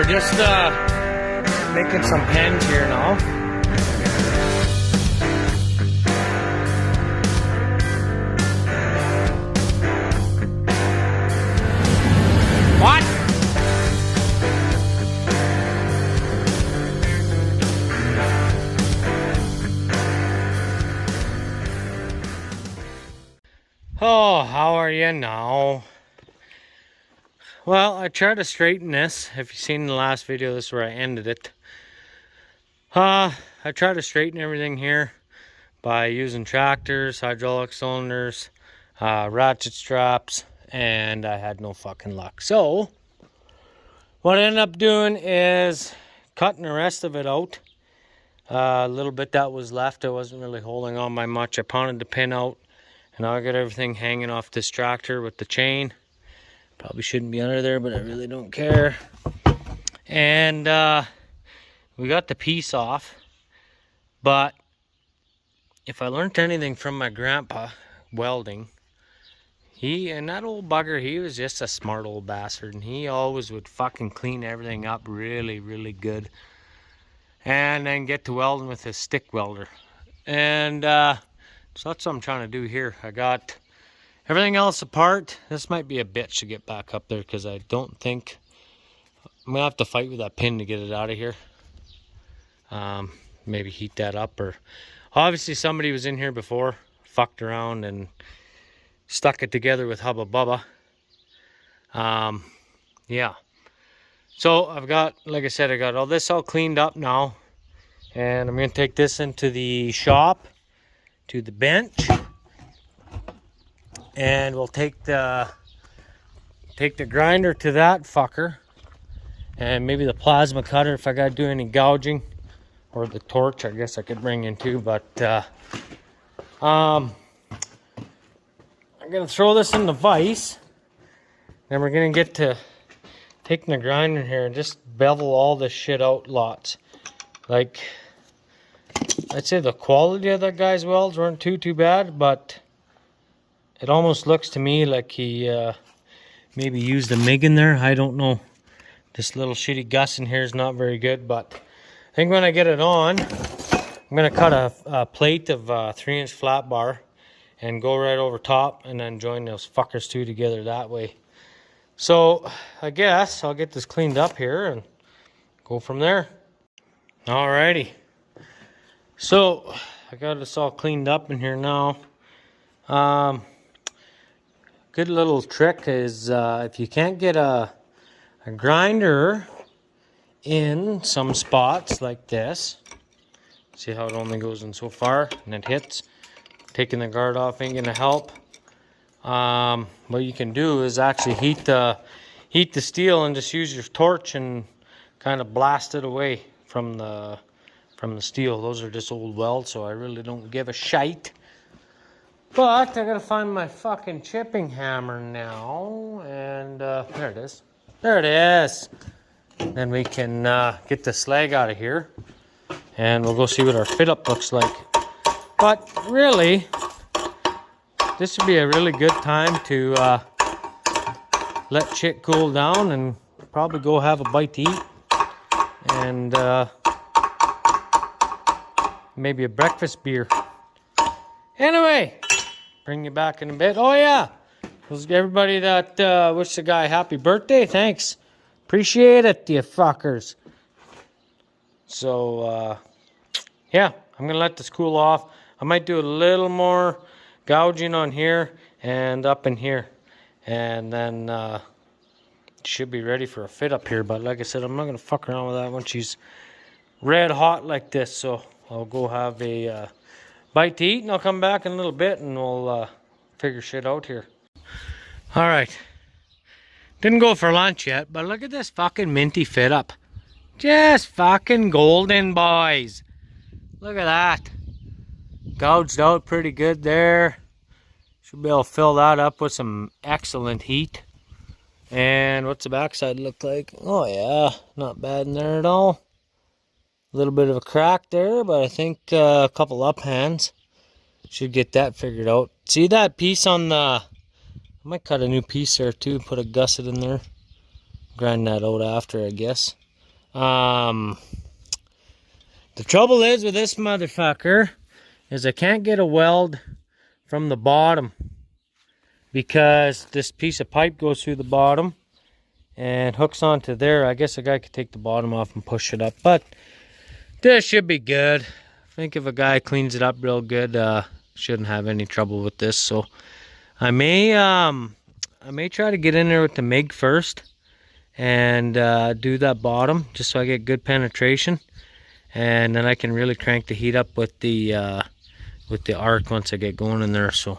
we're just making some pens here now. What? Oh, how are you now? Well, I tried to straighten this. If you've seen the last video, this is where I ended it. I tried to straighten everything here by using tractors, hydraulic cylinders, ratchet straps, and I had no fucking luck. So, what I ended up doing is cutting the rest of it out. A little bit that was left, I wasn't really holding on by much. I pounded the pin out, and now I got everything hanging off this tractor with the chain. Probably shouldn't be under there, but I really don't care. And we got the piece off. But if I learned anything from my grandpa welding, and that old bugger, he was just a smart old bastard. And he always would fucking clean everything up really, really good. And then get to welding with his stick welder. And so that's what I'm trying to do here. I got everything else apart. This might be a bitch to get back up there because I don't think I'm gonna have to fight with that pin to get it out of here. Maybe heat that up, or obviously somebody was in here before, fucked around and stuck it together with Hubba Bubba. Yeah. So I've got, like I said, I got all this all cleaned up now, and I'm gonna take this into the shop, to the bench. And we'll take the grinder to that fucker, and maybe the plasma cutter if I gotta do any gouging, or the torch I guess I could bring in too. But I'm gonna throw this in the vise, then we're gonna get to taking the grinder here and just bevel all this shit out lots. Like, I'd say the quality of that guy's welds weren't too bad, but it almost looks to me like he maybe used a MIG in there. I don't know. This little shitty Gus in here is not very good, but I think when I get it on, I'm going to cut a plate of 3-inch flat bar and go right over top and then join those fuckers two together that way. So I guess I'll get this cleaned up here and go from there. Alrighty. So I got this all cleaned up in here now. Good little trick is if you can't get a grinder in some spots like this, see how it only goes in so far and it hits. Taking the guard off ain't gonna help. What you can do is actually heat the steel and just use your torch and kind of blast it away from the steel. Those are just old welds, so I really don't give a shite. But I gotta find my fucking chipping hammer now, and there it is. There it is. Then we can get the slag out of here, and we'll go see what our fit up looks like. But really, this would be a really good time to let shit cool down and probably go have a bite to eat, and maybe a breakfast beer. Anyway, bring you back in a bit. Oh yeah, everybody that wished the guy happy birthday, thanks. Appreciate it, you fuckers. So yeah, I'm gonna let this cool off. I might do a little more gouging on here and up in here, and then should be ready for a fit up here. But like I said, I'm not gonna fuck around with that when she's red hot like this. So I'll go have a bite to eat, and I'll come back in a little bit and we'll figure shit out here. All right, didn't go for lunch yet, but look at this fucking minty fit up. Just fucking golden, boys. Look at that. Gouged out pretty good there. Should be able to fill that up with some excellent heat. And what's the backside look like? Oh yeah, not bad in there at all. A little bit of a crack there, but I think a couple up hands should get that figured out. See that piece on the... I might cut a new piece there too, put a gusset in there. Grind that out after, I guess. The trouble is with this motherfucker is I can't get a weld from the bottom because this piece of pipe goes through the bottom and hooks onto there. I guess a guy could take the bottom off and push it up, but this should be good. I think if a guy cleans it up real good, shouldn't have any trouble with this. So I may try to get in there with the MIG first and do that bottom just so I get good penetration, and then I can really crank the heat up with the arc once I get going in there. So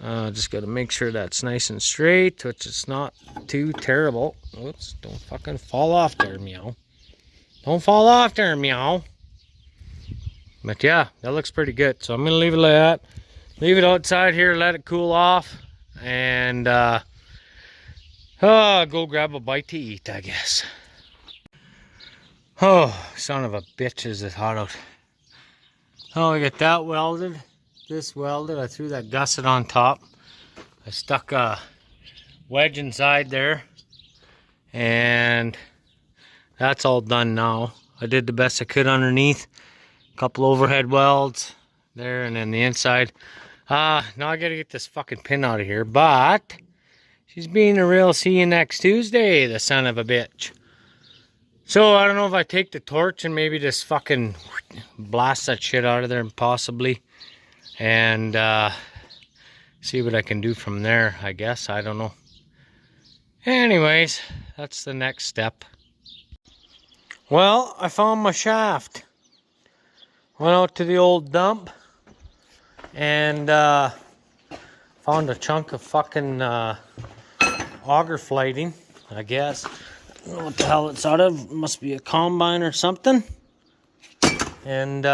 just got to make sure that's nice and straight, which it's not too terrible. Oops, don't fucking fall off there, meow. Don't fall off there, meow. But yeah, that looks pretty good. So I'm gonna leave it like that. Leave it outside here, let it cool off, and go grab a bite to eat, I guess. Oh, son of a bitch, is it hot out. Oh, I got that welded. This welded. I threw that gusset on top. I stuck a wedge inside there. And that's all done now. I did the best I could underneath. A couple overhead welds there, and then the inside. Now I gotta get this fucking pin out of here, but she's being a real see you next Tuesday, the son of a bitch. So I don't know if I take the torch and maybe just fucking blast that shit out of there possibly, and see what I can do from there, I guess. I don't know. Anyways, that's the next step. Well, I found my shaft. Went out to the old dump and found a chunk of fucking auger flighting, I guess. I don't know what the hell it's out of. It must be a combine or something. And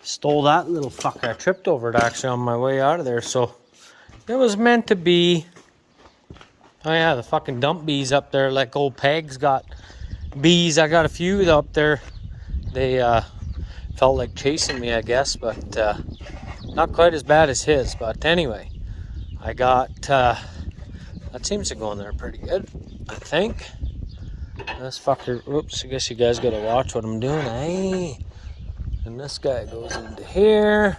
stole that little fucker. I tripped over it actually on my way out of there, so it was meant to be. Oh yeah, the fucking dump bees up there, like old Peg's got bees. I got a few up there. They felt like chasing me, I guess, but not quite as bad as his. But anyway, I got that seems to go in there pretty good, I think. This fucker, oops, I guess you guys gotta watch what I'm doing, eh? And this guy goes into here.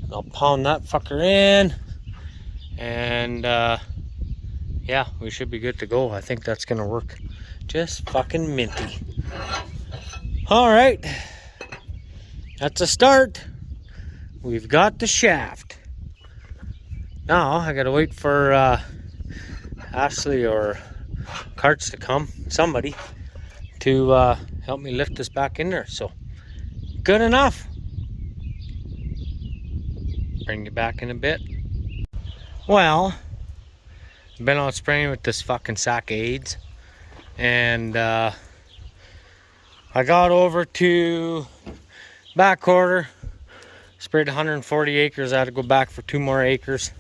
And I'll pound that fucker in. And yeah, we should be good to go. I think that's gonna work just fucking minty. Alright, that's a start. We've got the shaft. Now I gotta wait for Ashley or Carts to come, somebody, to help me lift this back in there. So good enough. Bring you back in a bit. Well, I've been out spraying with this fucking sack of AIDS, and I got over to back quarter, sprayed 140 acres. I had to go back for 2 more acres.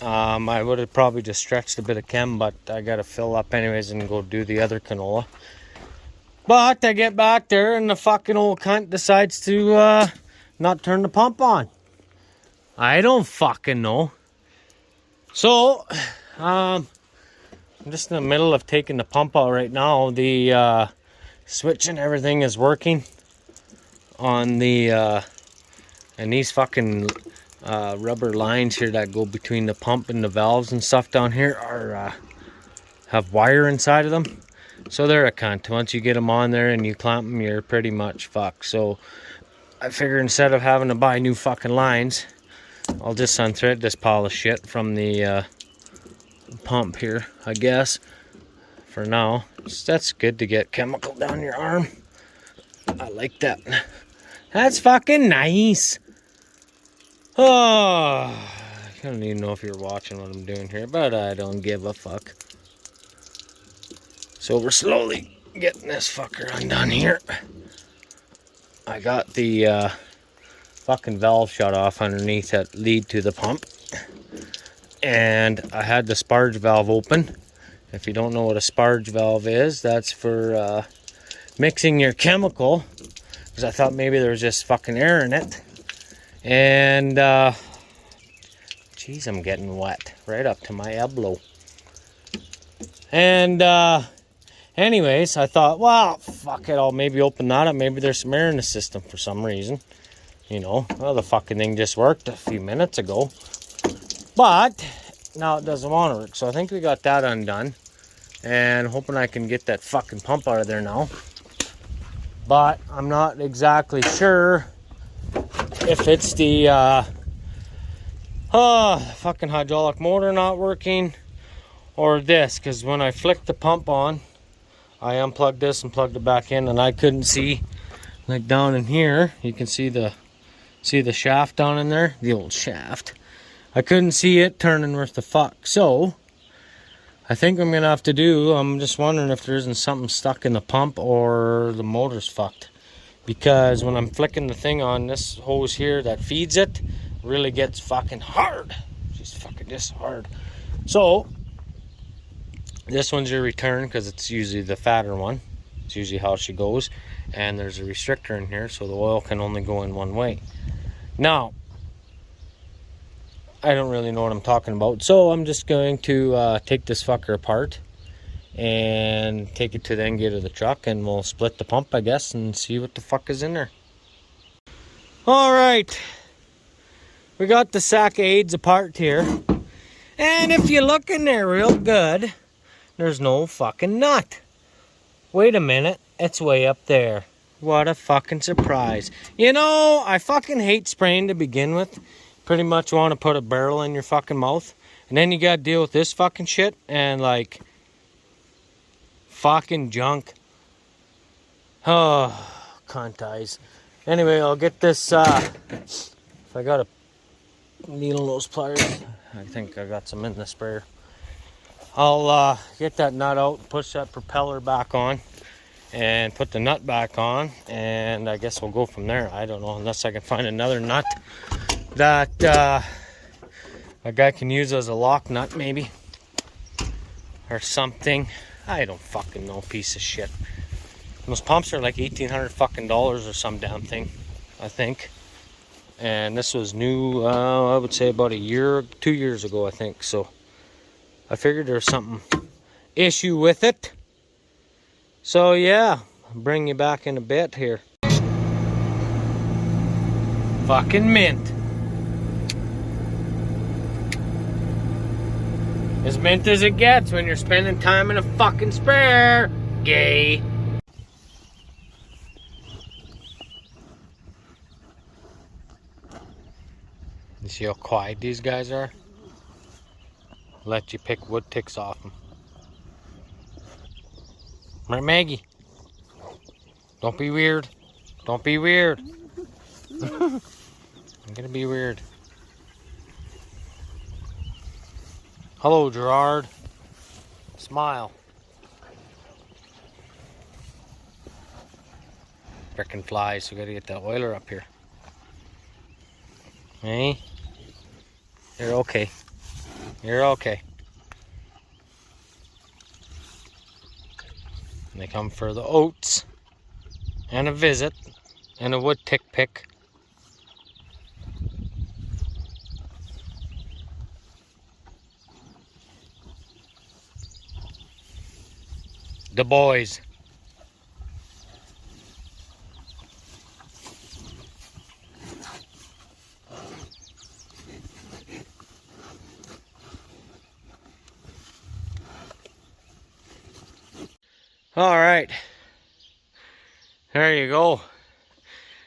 I would have probably just stretched a bit of chem, but I got to fill up anyways and go do the other canola. But I get back there and the fucking old cunt decides to not turn the pump on. I don't fucking know. So, I'm just in the middle of taking the pump out right now. The switch and everything is working on the, and these fucking rubber lines here that go between the pump and the valves and stuff down here are have wire inside of them. So they're a cunt. Once you get them on there and you clamp them, you're pretty much fucked. So I figure instead of having to buy new fucking lines, I'll just unthread this pile of shit from the pump here, I guess, for now. That's good to get chemical down your arm. I like that. That's fucking nice. Oh, I don't even know if you're watching what I'm doing here, but I don't give a fuck. So we're slowly getting this fucker undone here. I got the fucking valve shut off underneath that lead to the pump, and I had the sparge valve open. If you don't know what a sparge valve is, that's for mixing your chemical, because I thought maybe there was just fucking air in it. And geez, I'm getting wet right up to my elbow. And Anyways, I thought, well, fuck it, I'll maybe open that up. Maybe there's some air in the system for some reason. You know, well, the fucking thing just worked a few minutes ago. But now it doesn't want to work. So I think we got that undone. And hoping I can get that fucking pump out of there now. But I'm not exactly sure if it's the fucking hydraulic motor not working or this. Because when I flicked the pump on, I unplugged this and plugged it back in, and I couldn't see, like down in here, you can see the shaft down in there, the old shaft. I couldn't see it turning worth the fuck. So I think I'm gonna have to do, I'm just wondering if there isn't something stuck in the pump or the motor's fucked. Because when I'm flicking the thing on, this hose here that feeds it really gets fucking hard. Just fucking this hard. So this one's your return, because it's usually the fatter one. It's usually how she goes. And there's a restrictor in here, so the oil can only go in one way. Now, I don't really know what I'm talking about, so I'm just going to take this fucker apart and take it to the end gate of the truck, and we'll split the pump, I guess, and see what the fuck is in there. Alright, we got the sack of aids apart here, and if you look in there real good, there's no fucking nut. Wait a minute, it's way up there. What a fucking surprise. You know, I fucking hate spraying to begin with. Pretty much want to put a barrel in your fucking mouth, and then you gotta deal with this fucking shit and like fucking junk. Oh, cunt eyes. Anyway, I'll get this, if I got a needle nose pliers, I think I got some in the sprayer. I'll get that nut out, push that propeller back on, and put the nut back on, and I guess we'll go from there. I don't know, unless I can find another nut that a guy can use as a lock nut, maybe, or something. I don't fucking know, piece of shit. Those pumps are like $1,800 fucking dollars or some damn thing, I think. And this was new, I would say about 2 years ago, I think. So I figured there was something issue with it. So yeah, I'll bring you back in a bit here. Fucking mint. As mint as it gets when you're spending time in a fucking sprayer. Gay. You see how quiet these guys are? Let you pick wood ticks off them. Right, Maggie? Don't be weird. Don't be weird. I'm gonna be weird. Hello, Gerard. Smile. Frickin' flies, we gotta get that oiler up here. Hey? You're okay. You're okay. And they come for the oats, and a visit, and a wood tick pick. The boys. All right, there you go.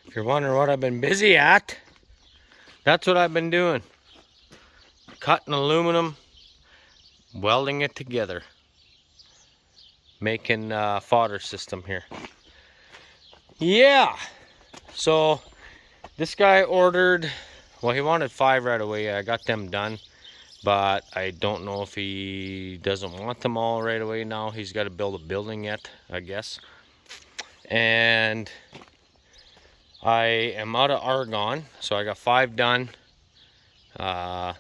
If you're wondering what I've been busy at, that's what I've been doing. Cutting aluminum, welding it together, making a fodder system here. Yeah, so this guy ordered, well, he wanted 5 right away. I got them done. But I don't know if he doesn't want them all right away now. He's got to build a building yet, I guess. And I am out of argon, so I got 5 done. And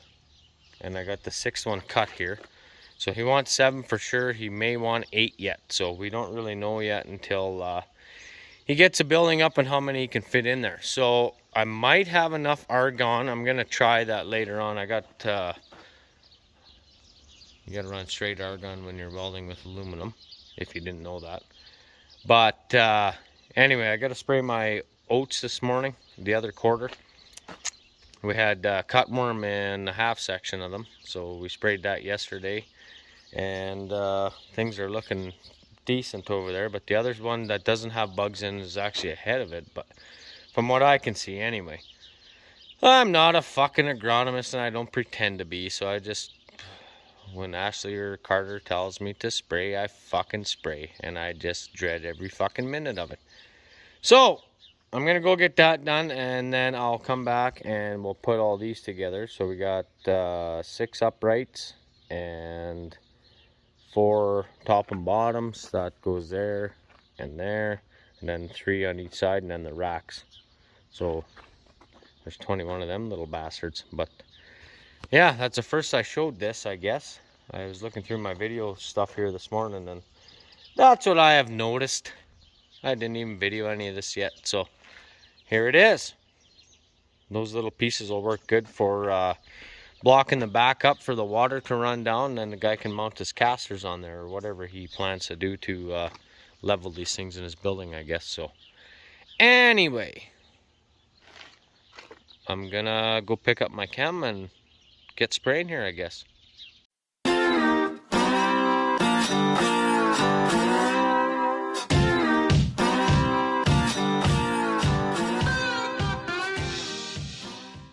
I got the 6th one cut here. So he wants 7 for sure. He may want 8 yet. So we don't really know yet until he gets a building up and how many he can fit in there. So I might have enough argon. I'm going to try that later on. I got... you gotta run straight argon when you're welding with aluminum. if you didn't know that. But anyway, I got to spray my oats this morning, the other quarter. We had cutworm in the half section of them, so we sprayed that yesterday, and things are looking decent over there. But the other one that doesn't have bugs in is actually ahead of it, but from what I can see anyway. I'm not a fucking agronomist, and I don't pretend to be, so I just, when Ashley or Carter tells me to spray, I fucking spray, and I just dread every fucking minute of it. So I'm gonna go get that done, and then I'll come back and we'll put all these together. So we got 6 uprights and 4 top and bottoms. That goes there, and then 3 on each side, and then the racks. So there's 21 of them little bastards. But yeah, that's the first I showed this, I guess. I was looking through my video stuff here this morning, and that's what I have noticed. I didn't even video any of this yet, so here it is. Those little pieces will work good for blocking the back up for the water to run down, and then the guy can mount his casters on there or whatever he plans to do to level these things in his building, I guess. So anyway, I'm gonna go pick up my chem and get spraying here, I guess.